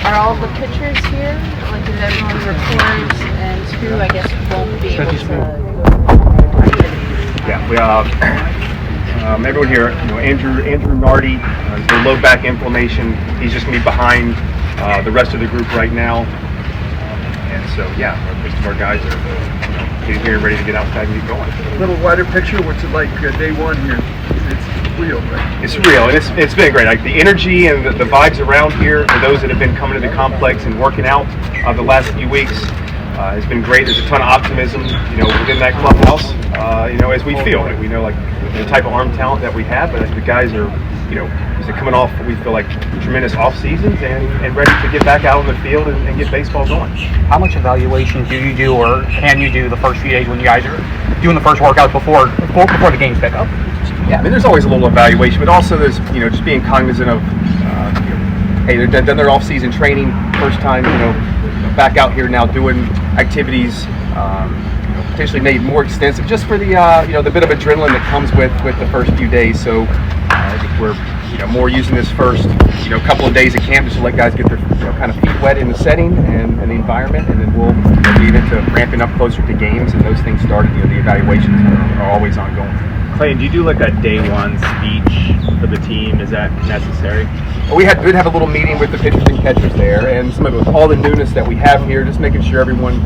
Are all the pitchers here? Like, did everyone report? And who, I guess, won't be able to? Yeah, we everyone here. Andrew Nardi has the low back inflammation. He's just gonna be behind the rest of the group right now. And so, yeah, most of our guys are getting here, ready to get outside and get going. A little wider picture. What's it like day one here? It's real, right? It's real, and it's been great. Like the energy and the vibes around here for those that have been coming to the complex and working out the last few weeks has been great. There's a ton of optimism, within that clubhouse. As we feel it, we know like the type of arm talent that we have, but the guys are, they're coming off what we feel like tremendous off seasons and ready to get back out on the field and get baseball going. How much evaluation do you do, or can you do the first few days when you guys are doing the first workout before the games pick up? Yeah, I mean, there's always a little evaluation, but also there's, just being cognizant of, hey, they're done their off-season training, first time, back out here now doing activities, potentially made more extensive, just for the, the bit of adrenaline that comes with the first few days. So I think we're, more using this first, couple of days of camp just to let guys get their, kind of feet wet in the setting and the environment, and then we'll lead into ramping up closer to games, and those things started. The evaluations are always ongoing. Clayton, do you do like a day one speech for the team? Is that necessary? We did have a little meeting with the pitchers and catchers there, and some of it with all the newness that we have here, just making sure everyone,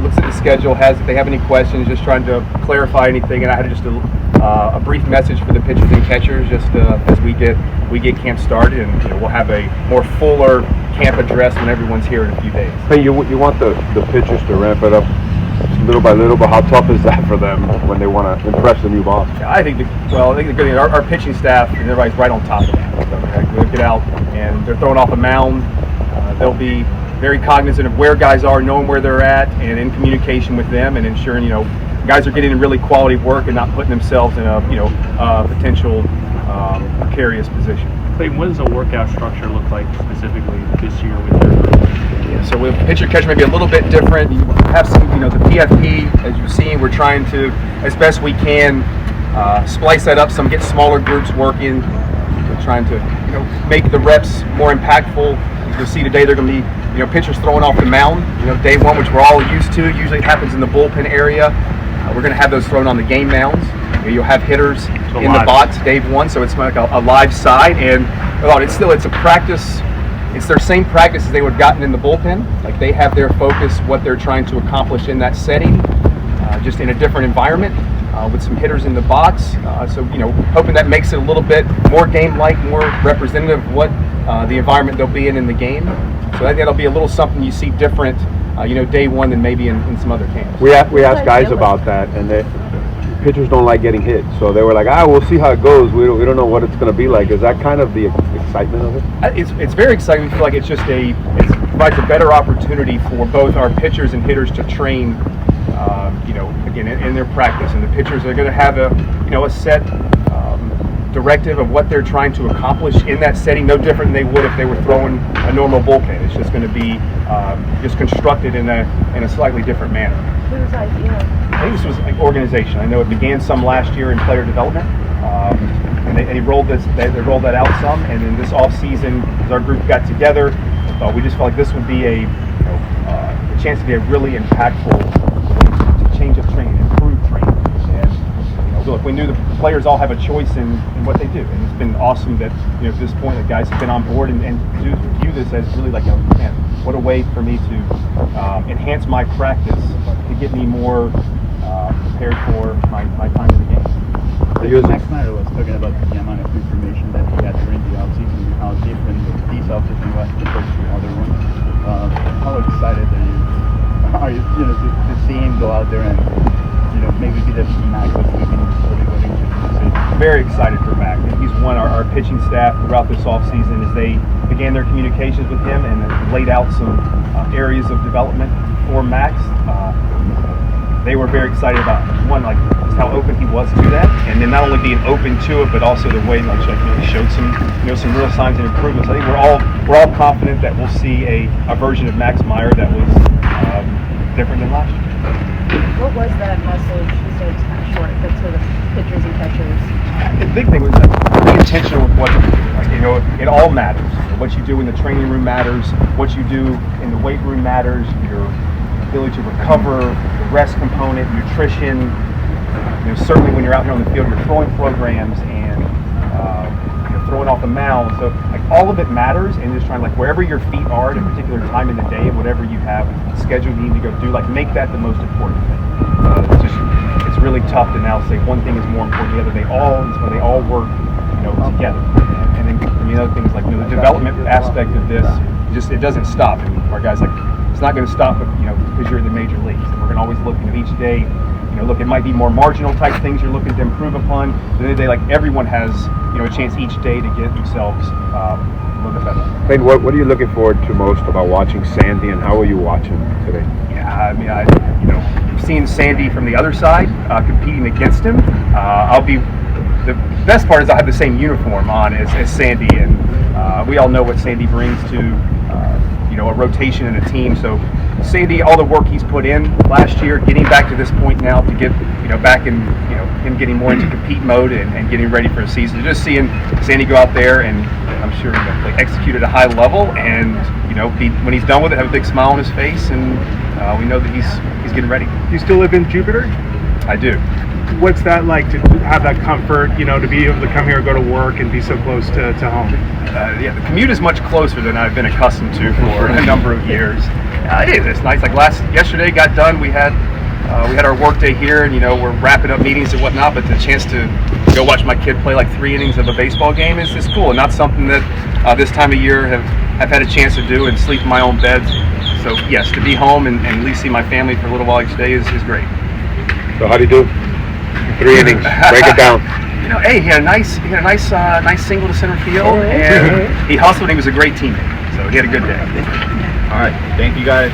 looks at the schedule, if they have any questions, just trying to clarify anything. And I had just a brief message for the pitchers and catchers, just as we get camp started, and we'll have a more fuller camp address when everyone's here in a few days. Hey, you want the pitchers to ramp it up little by little, but how tough is that for them when they want to impress the new boss? Yeah, I think the good thing, our pitching staff and everybody's right on top of that. So they'll get out and they're throwing off a mound. They'll be very cognizant of where guys are, knowing where they're at, and in communication with them, and ensuring guys are getting in really quality work and not putting themselves in a potential precarious position. Clayton, what does a workout structure look like specifically this year with your group? Yeah, so with pitcher catcher maybe a little bit different. You have some, the PFP, as you've seen, we're trying to, as best we can, splice that up, get smaller groups working. We're trying to, make the reps more impactful. As you'll see today, they're going to be, pitchers throwing off the mound. Day one, which we're all used to. Usually it happens in the bullpen area. We're going to have those thrown on the game mounds. You'll have hitters in the box day one, so it's like a live side, and it's a practice. It's their same practice as they would have gotten in the bullpen. Like they have their focus, what they're trying to accomplish in that setting, just in a different environment with some hitters in the box. So hoping that makes it a little bit more game-like, more representative of what the environment they'll be in the game. So that'll be a little something you see different, day one than maybe in some other camps. We asked guys about that, and pitchers don't like getting hit, so they were like, we'll see how it goes. We don't know what it's going to be like. Is that kind of the excitement of it? It's very exciting. I feel like it provides a better opportunity for both our pitchers and hitters to train, again, in their practice. And the pitchers are going to have a set directive of what they're trying to accomplish in that setting, no different than they would if they were throwing a normal bullpen. It's just going to be just constructed in a slightly different manner. Whose idea? I think this was like organization. I know it began some last year in player development, and they rolled that out some. And in this off season, as our group got together, we just felt like this would be a chance to be a really impactful change of training, improved training. And look, we knew the players all have a choice in what they do, and it's been awesome that at this point the guys have been on board and view this as really like what a way for me to enhance my practice to get me more prepared for my time in the game. Max Snyder was talking about the amount of information that he got during the offseason and how different these offseason was compared to other ones. How excited are you to see him go out there and maybe be the Max that we've been going into the season? Very excited for Max. He's won our pitching staff throughout this offseason as they began their communications with him and laid out some areas of development for Max. They were very excited about just how open he was to that, and then not only being open to it, but also the way he showed some real signs of improvement. So I think we're all confident that we'll see a version of Max Meyer that was different than last year. What was that message? You said it's kind of short, but to the pitchers and catchers. The big thing was like be intentional with what you do. Like, you know, it all matters. What you do in the training room matters. What you do in the weight room matters. Your ability to recover, the rest component, nutrition. You know, certainly when you're out here on the field, you're throwing programs and you're throwing off the mound. So like all of it matters, and just trying like wherever your feet are at a particular time in the day, whatever you have scheduled you need to go do, like make that the most important thing. It's really tough to now say one thing is more important than the other. They all work, you know, together. And then the other thing is like, you know, the development aspect of this, just it doesn't stop. And our guys like, it's not going to stop, you know, because you're in the major leagues. And we're going to always look, you know, each day. You know, look, it might be more marginal type things you're looking to improve upon. But at the end of the day, like everyone has, you know, a chance each day to get themselves a little bit better. Clayton, what are you looking forward to most about watching Sandy, and how will you watch him today? Yeah, I mean, you know, seeing Sandy from the other side, competing against him, the best part is I have the same uniform on as Sandy, and we all know what Sandy brings to, you know, a rotation in a team. So Sandy, all the work he's put in last year, getting back to this point now to get, you know, back in, you know, him getting more into compete mode and getting ready for a season. Just seeing Sandy go out there and I'm sure like execute at a high level, and you know, when he's done with it, have a big smile on his face, and we know that he's getting ready. You still live in Jupiter? I do. What's that like to have that comfort, you know, to be able to come here, go to work, and be so close to home? Yeah, the commute is much closer than I've been accustomed to for a number of years. It is. It's nice. Like yesterday, got done. We had our work day here, and you know, we're wrapping up meetings and whatnot. But the chance to go watch my kid play like 3 innings of a baseball game is cool, and not something that this time of year have had a chance to do and sleep in my own bed. So yes, to be home and at least see my family for a little while each day is great. So how do you do? 3 innings. Break it down. You know, hey, he had a nice single to center field, and he hustled. He was a great teammate, so he had a good day. All right, thank you guys.